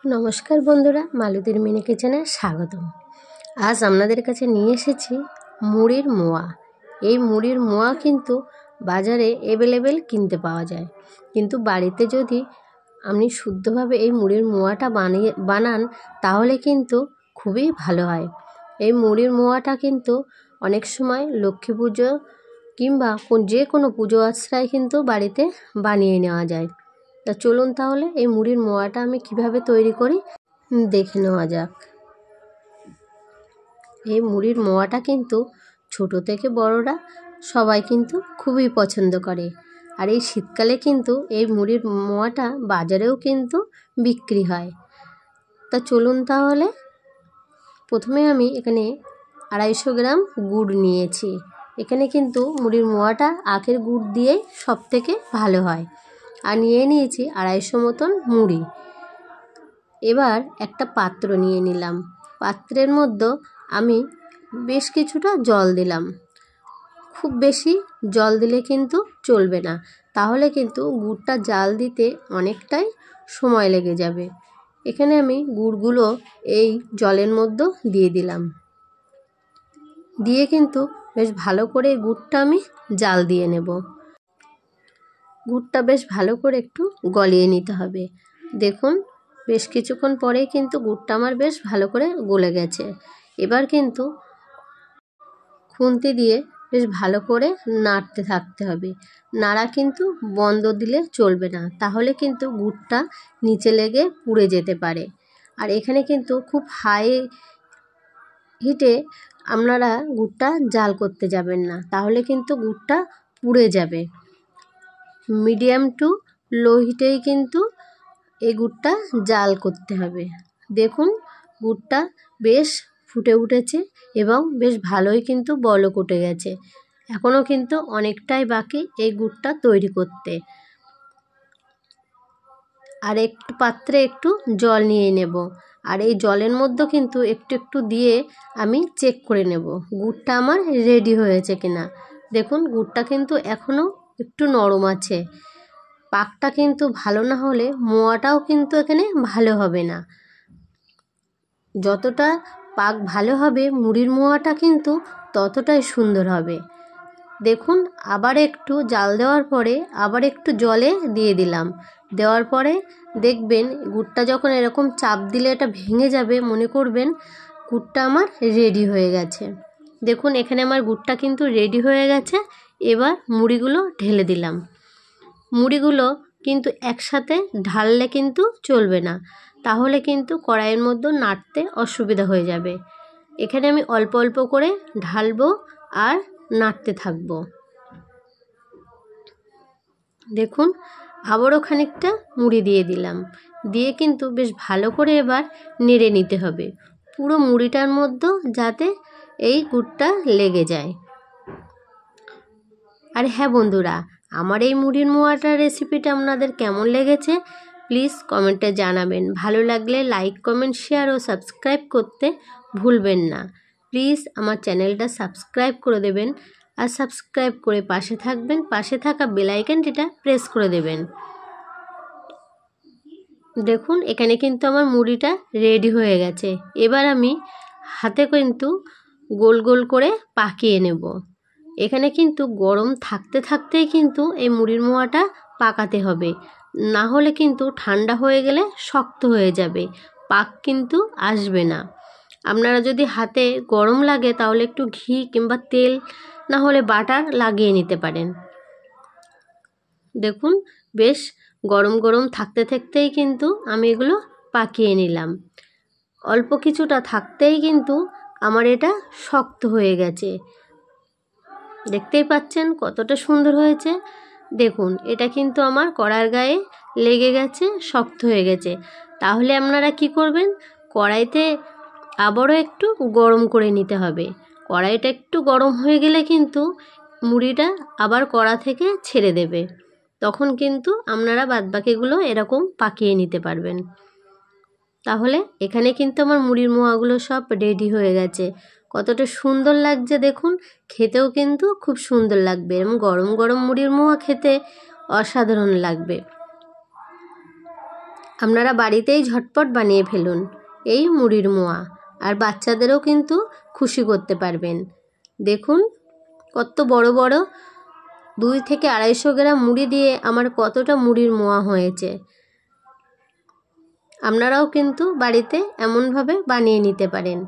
নমস্কার বন্ধুরা, মালতীর মিনি কিচেনে স্বাগতম। আজ আপনাদের কাছে নিয়ে এসেছি মুড়ির মোয়া। এই মুড়ির মোয়া কিন্তু বাজারে অ্যাভেলেবেল কিনতে পাওয়া যায়, কিন্তু বাড়িতে যদি আপনি শুদ্ধভাবে এই মুড়ির মোয়াটা বানান তাহলে কিন্তু খুবই ভালো হয়। এই মুড়ির মোয়াটা কিন্তু অনেক সময় লক্ষ্মী পুজো কিংবা যে কোনো পুজো আশ্রয় কিন্তু বাড়িতে বানিয়ে নেওয়া যায়। তা চলুন তাহলে এই মুড়ির মোয়াটা আমি কিভাবে তৈরি করি দেখে নেওয়া যাক। এই মুড়ির মোয়াটা কিন্তু ছোট থেকে বড়রা সবাই কিন্তু খুবই পছন্দ করে, আর এই শীতকালে কিন্তু এই মুড়ির মোয়াটা বাজারেও কিন্তু বিক্রি হয়। তা চলুন তাহলে, প্রথমে আমি এখানে 250 গ্রাম গুড় নিয়েছি। এখানে কিন্তু মুড়ির মোয়াটা আখের গুড় দিয়েই সব থেকে ভালো হয়। আর নিয়ে নিয়েছি 250 মতন মুড়ি। এবার একটা পাত্র নিয়ে নিলাম। পাত্রের মধ্যে আমি বেশ কিছুটা জল দিলাম। খুব বেশি জল দিলে কিন্তু চলবে না, তাহলে কিন্তু গুড়টা জাল দিতে অনেকটাই সময় লেগে যাবে। এখানে আমি গুড়গুলো এই জলের মধ্যে দিয়ে দিলাম। দিয়ে কিন্তু বেশ ভালো করে গুড়টা আমি জাল দিয়ে নেব। গুড়টা বেশ ভালো করে একটু গলিয়ে নিতে হবে। দেখুন, বেশ কিছুক্ষণ পরেই কিন্তু গুড়টা আমার বেশ ভালো করে গলে গেছে। এবার কিন্তু খুন্তি দিয়ে বেশ ভালো করে নাড়তে থাকতে হবে। নাড়া কিন্তু বন্ধ দিলে চলবে না, তাহলে কিন্তু গুড়টা নিচে লেগে পুড়ে যেতে পারে। আর এখানে কিন্তু খুব হাই হিটে আপনারা গুড়টা জাল করতে যাবেন না, তাহলে কিন্তু গুড়টা পুড়ে যাবে। মিডিয়াম টু লো হিটেই কিন্তু এই গুড়টা জাল করতে হবে। দেখুন, গুড়টা বেশ ফুটে উঠেছে এবং বেশ ভালোই কিন্তু বলক উঠে গেছে। এখনও কিন্তু অনেকটাই বাকি এই গুড়টা তৈরি করতে। আর একটু পাত্রে একটু জল নিয়ে নেব, আর এই জলের মধ্যে কিন্তু একটু একটু দিয়ে আমি চেক করে নেব গুড়টা আমার রেডি হয়েছে কিনা। দেখুন, গুড়টা কিন্তু এখনও একটু নরম আছে। পাকটা কিন্তু ভালো না হলে মোয়াটাও কিন্তু এখানে ভালো হবে না। যতটা পাক ভালো হবে মুড়ির মোয়াটা কিন্তু ততটাই সুন্দর হবে। দেখুন, আবার একটু জাল দেওয়ার পরে আবার একটু জলে দিয়ে দিলাম। দেওয়ার পরে দেখবেন গুড়টা যখন এরকম চাপ দিলে এটা ভেঙে যাবে, মনে করবেন গুড়টা আমার রেডি হয়ে গেছে। দেখুন, এখানে আমার গুড়টা কিন্তু রেডি হয়ে গেছে। এবার মুড়িগুলো ঢেলে দিলাম। মুড়িগুলো কিন্তু একসাথে ঢাললে কিন্তু চলবে না, তাহলে কিন্তু কড়াইয়ের মধ্যে নাড়তে অসুবিধা হয়ে যাবে। এখানে আমি অল্প অল্প করে ঢালবো আর নাড়তে থাকবো। দেখুন, আবারও খানিকটা মুড়ি দিয়ে দিলাম। দিয়ে কিন্তু বেশ ভালো করে এবার নেড়ে নিতে হবে, পুরো মুড়িটার মধ্যে যাতে এই গুড়টা লেগে যায়। আর হ্যাঁ বন্ধুরা, আমার এই মুড়ির মোয়াটার রেসিপিটা আপনাদের কেমন লেগেছে প্লিজ কমেন্টে জানাবেন। ভালো লাগলে লাইক, কমেন্ট, শেয়ার ও সাবস্ক্রাইব করতে ভুলবেন না। প্লিজ আমার চ্যানেলটা সাবস্ক্রাইব করে দেবেন, আর সাবস্ক্রাইব করে পাশে থাকবেন। পাশে থাকা বেল আইকনটিটা প্রেস করে দেবেন। দেখুন, এখানে কিন্তু আমার মুড়িটা রেডি হয়ে গেছে। এবার আমি হাতে কিন্তু গোল গোল করে পাকিয়ে নেব। এখানে কিন্তু গরম থাকতে থাকতেই কিন্তু এই মুড়ির মোয়াটা পাকাতে হবে, না হলে কিন্তু ঠান্ডা হয়ে গেলে শক্ত হয়ে যাবে, পাক কিন্তু আসবে না। আপনারা যদি হাতে গরম লাগে তাহলে একটু ঘি কিংবা তেল না হলে বাটার লাগিয়ে নিতে পারেন। দেখুন, বেশ গরম গরম থাকতে থাকতেই কিন্তু আমি এগুলো পাকিয়ে নিলাম। অল্প কিছুটা থাকতেই কিন্তু আমার এটা শক্ত হয়ে গেছে। দেখতেই পাচ্ছেন কতটা সুন্দর হয়েছে। দেখুন, এটা কিন্তু আমার কড়ার গায়ে লেগে গেছে, শক্ত হয়ে গেছে। তাহলে আপনারা কি করবেন, কড়াইতে আবারও একটু গরম করে নিতে হবে। কড়াইটা একটু গরম হয়ে গেলে কিন্তু মুড়িটা আবার কড়া থেকে ছেড়ে দেবে, তখন কিন্তু আপনারা বাদবাকিগুলো এরকম পাকিয়ে নিতে পারবেন। তাহলে এখানে কিন্তু আমার মুড়ির মোয়াগুলো সব রেডি হয়ে গেছে। কতটা সুন্দর লাগছে দেখুন, খেতেও কিন্তু খুব সুন্দর লাগবে এবং গরম গরম মুড়ির মোয়া খেতে অসাধারণ লাগবে। আপনারা বাড়িতেই ঝটপট বানিয়ে ফেলুন এই মুড়ির মোয়া, আর বাচ্চাদেরও কিন্তু খুশি করতে পারবেন। দেখুন কত বড় বড় 2 থেকে 250 গ্রাম মুড়ি দিয়ে আমার কতটা মুড়ির মোয়া হয়েছে। আপনারাও কিন্তু বাড়িতে এমনভাবে বানিয়ে নিতে পারেন।